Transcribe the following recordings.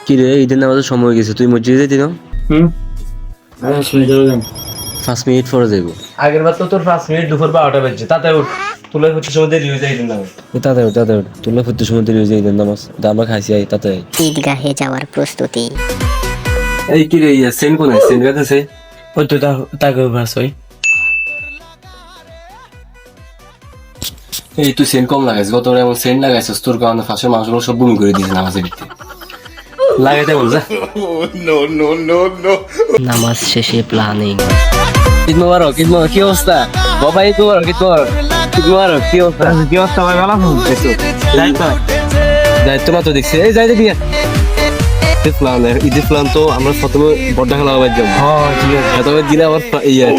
কি রে, ঈদের নামাজের সময় গেছে, তুই মসজিদে যাইতি না? হুম 5 মিনিট পরে যাইব। আগের বার তো তোর 5 মিনিট দুপুর 12টা বাজছে, তাতে উঠ, তুলে হচ্ছে সময় দেরি হয়ে যায় ঈদের নামে। তাতে তুল্লা ফুটতে সময় দেরি হয়ে যায় ঈদের নামাজ, আমরা খাইছি আই তাতে। ঈদগাহে যাওয়ার প্রস্তুতি। এই কি রে, সেন কোন সেন গাছে? ওই তো তাকে ভাস ওই এই তুই সেন কম লাগাইছিস, গত এমন সেন লাগাইছিস তোর কারণে ফাঁসের মাংসগুলো সব বমি করে দিয়েছে নামাজের ভিতরে। লাগাইতে বল যা। নামাজ শেষে প্ল্যানিং। ঈদ মোবারক, কি অবস্থা বাবা? ঈদ মোবারক, কি অবস্থা? কি অবস্থা ভাই, ভালো আছো? দায়িত্ব মাত্র দেখছি, এই যাই দেখি ঈদের প্ল্যান তো আমরা প্রথমে বড্ডা খেলা হবার যাবো। হ্যাঁ ঠিক আছে, এত দিলে আবার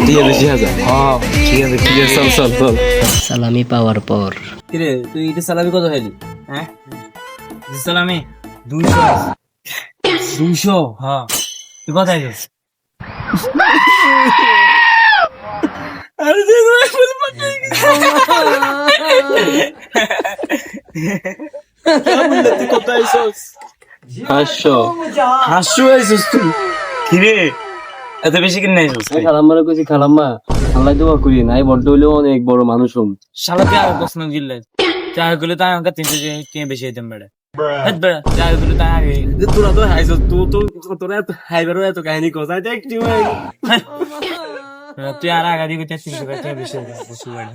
টিয়া বেশি হাজার। হ্যাঁ ঠিক আছে, ঠিক আছে, চল। সালামি পাওয়ার পর কিরে, তুই ঈদের সালামি কত খাইলি? হ্যাঁ সালামি 200। হ্যাঁ তুই কোথায় যাস? হাসছো? হাসু আইছিস তুই? কিরে এত বেশি কিনে আইছিস? খালাম্মারে কইছি, খালাম্মা আল্লাহ দোয়া করি নাই, বড্ড হইলেও অনেক বড় মানুষ হম। শালা তুই আগে প্রশ্ন গিল্লে চাই গুলো তাই আমাকে 300 বেশি দিতাম বেড়ে বেড়া চাই গুলো তাই আগে তোরা তো হাইছ, তোরা এত হাইবারও এত কাহিনী কোথায় দেখছি? তুই আর আগে দিকে 300 বেশি দিতাম বেশি বেড়ে